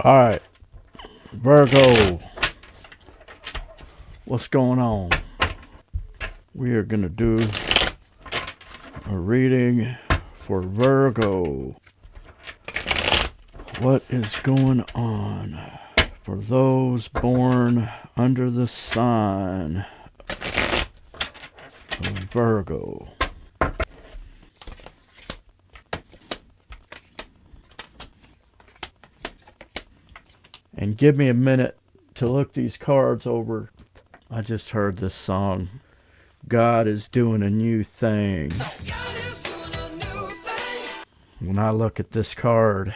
All right, Virgo, what's going on? We are going to do a reading for Virgo. What is going on for those born under the sign of Virgo? And give me a minute to look these cards over. I just heard this song. God is doing a new thing. When I look at this card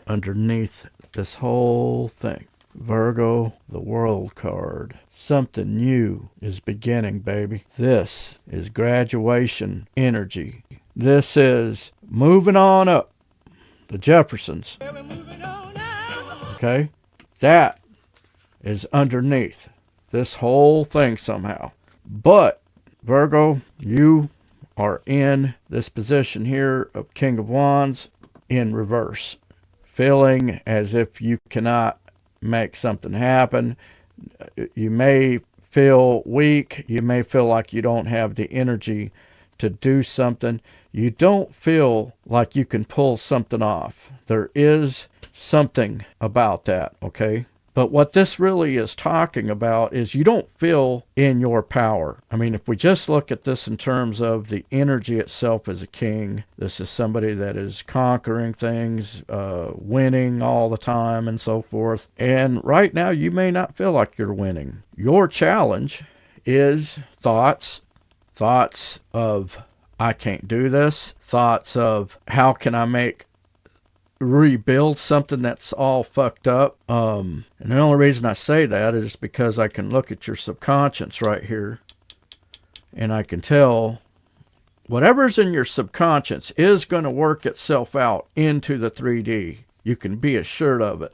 underneath this whole thing, Virgo, the World card. Something new is beginning, baby. This is graduation energy. This is moving on up. The Jeffersons. Okay? That is underneath this whole thing somehow. But, Virgo, you are in this position here of King of Wands in reverse. Feeling as if you cannot make something happen. You may feel weak. You may feel like you don't have the energy to do something. You don't feel like you can pull something off. There is something about that, okay? But what this really is talking about is you don't feel in your power. I mean, if we just look at this in terms of the energy itself as a king, this is somebody that is conquering things, winning all the time and so forth. And right now, you may not feel like you're winning. Your challenge is thoughts of, I can't do this, thoughts of, how can I rebuild something that's all fucked up. And the only reason I say that is because I can look at your subconscious right here and I can tell whatever's in your subconscious is going to work itself out into the 3D. You can be assured of it.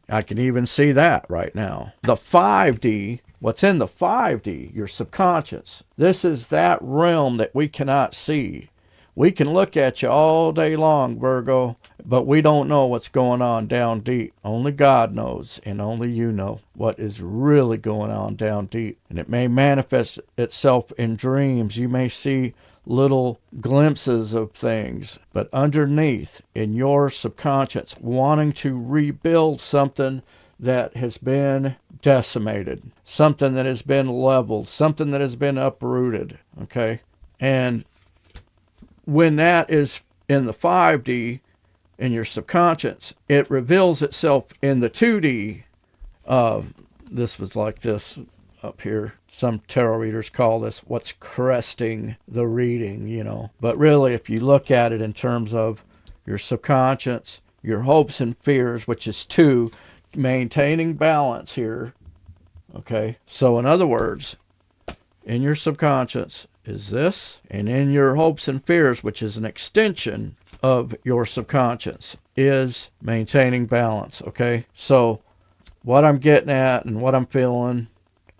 I can even see that right now. The 5D, what's in the 5D, your subconscious, this is that realm that we cannot see. We can look at you all day long, Virgo, but we don't know what's going on down deep. Only God knows, and only you know what is really going on down deep. And it may manifest itself in dreams. You may see little glimpses of things, but underneath in your subconscious, wanting to rebuild something that has been decimated, something that has been leveled, something that has been uprooted, okay? And when that is in the 5D in your subconscious, it reveals itself in the 2D. This was like this up here. Some tarot readers call this what's cresting the reading, you know. But really, if you look at it in terms of your subconscious, your hopes and fears, which is 2, maintaining balance here. Okay. So in other words, in your subconscious is this, and in your hopes and fears, which is an extension of your subconscious, is maintaining balance. Okay. So what I'm getting at and what I'm feeling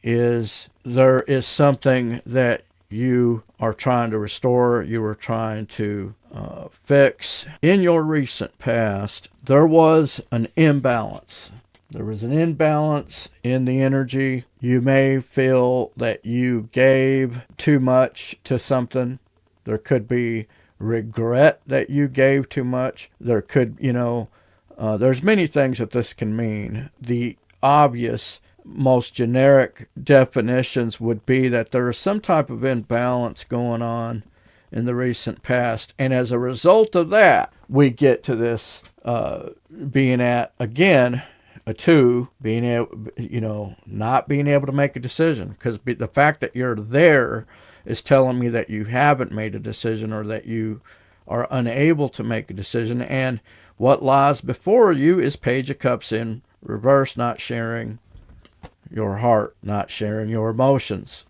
is there is something that you are trying to restore, you are trying to fix. In your recent past, there was an imbalance. There was an imbalance in the energy. You may feel that you gave too much to something. There could be regret that you gave too much. There could, there's many things that this can mean. The obvious, most generic definitions would be that there is some type of imbalance going on in the recent past. And as a result of that, we get to this being at, again, a 2, being able, not being able to make a decision, because the fact that you're there is telling me that you haven't made a decision or that you are unable to make a decision. And what lies before you is Page of Cups in reverse, not sharing your heart, not sharing your emotions.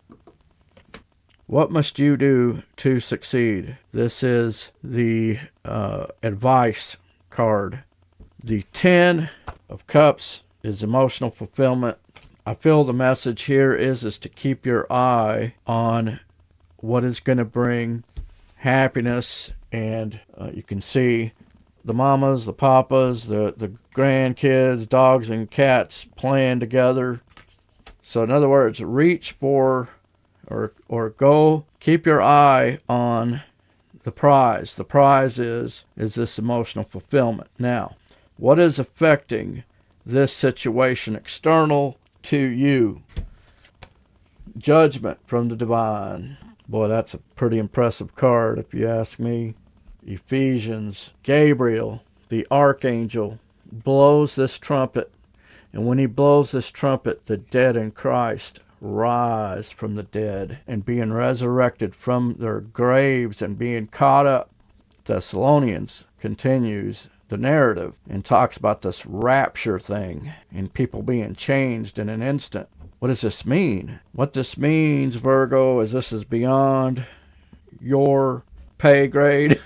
What must you do to succeed? This is the advice card. The 10 of Cups is emotional fulfillment. I feel the message here is to keep your eye on what is going to bring happiness. And you can see the mamas, the papas, the grandkids, dogs and cats playing together. So in other words, reach for or go, keep your eye on the prize. The prize is this emotional fulfillment. Now, what is affecting this situation external to you? Judgment from the divine. Boy, that's a pretty impressive card if you ask me. Ephesians, Gabriel, the archangel, blows this trumpet. And when he blows this trumpet, the dead in Christ rise from the dead and being resurrected from their graves and being caught up. Thessalonians continues the narrative and talks about this rapture thing and people being changed in an instant. What does this mean? What this means, Virgo, is this is beyond your pay grade.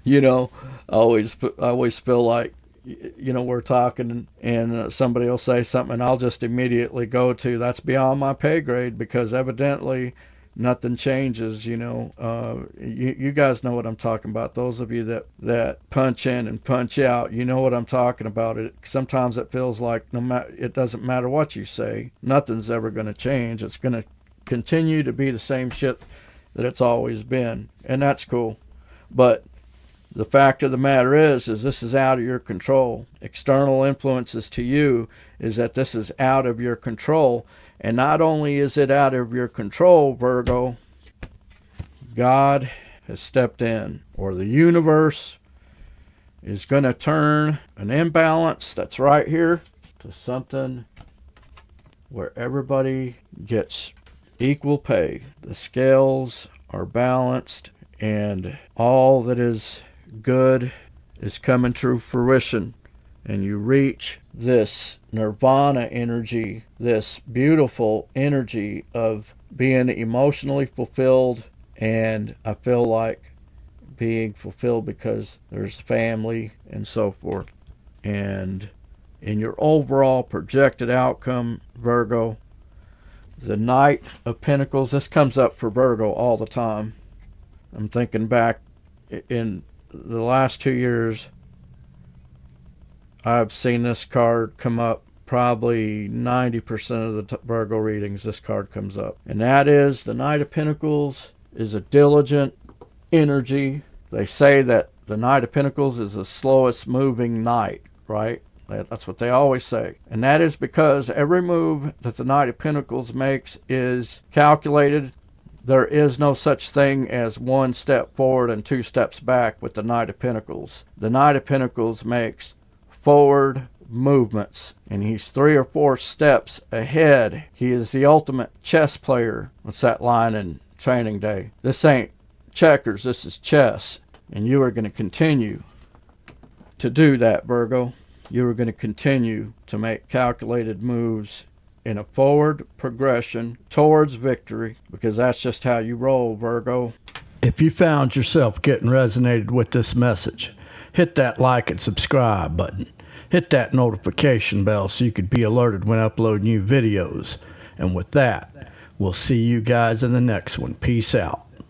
You know, I always feel like, you know, we're talking and somebody will say something and I'll just immediately go to, that's beyond my pay grade, because evidently nothing changes. You know, you guys know what I'm talking about. Those of you that punch in and punch out, you know what I'm talking about. Sometimes it feels like it doesn't matter what you say, nothing's ever going to change. It's going to continue to be the same shit that it's always been, and that's cool. But the fact of the matter is this is out of your control. External influences to you is that this is out of your control. And not only is it out of your control, Virgo, God has stepped in, or the universe is going to turn an imbalance that's right here to something where everybody gets equal pay. The scales are balanced and all that is good is coming to fruition, and you reach this nirvana energy, this beautiful energy of being emotionally fulfilled. And I feel like being fulfilled because there's family and so forth. And in your overall projected outcome, Virgo, the Knight of Pentacles, this comes up for Virgo all the time. I'm thinking back in the last 2 years, I've seen this card come up probably 90% of the Virgo readings. This card comes up, and that is the Knight of Pentacles is a diligent energy. They say that the Knight of Pentacles is the slowest moving knight, right? That's what they always say. And that is because every move that the Knight of Pentacles makes is calculated. There is no such thing as one step forward and 2 steps back with the Knight of Pentacles. The Knight of Pentacles makes forward movements, and he's 3 or 4 steps ahead. He is the ultimate chess player. What's that line in Training Day? This ain't checkers, this is chess. And you are going to continue to do that, Virgo. You are going to continue to make calculated moves in a forward progression towards victory, because that's just how you roll, Virgo. If you found yourself getting resonated with this message, hit that like and subscribe button. Hit that notification bell so you could be alerted when I upload new videos. And with that, we'll see you guys in the next one. Peace out.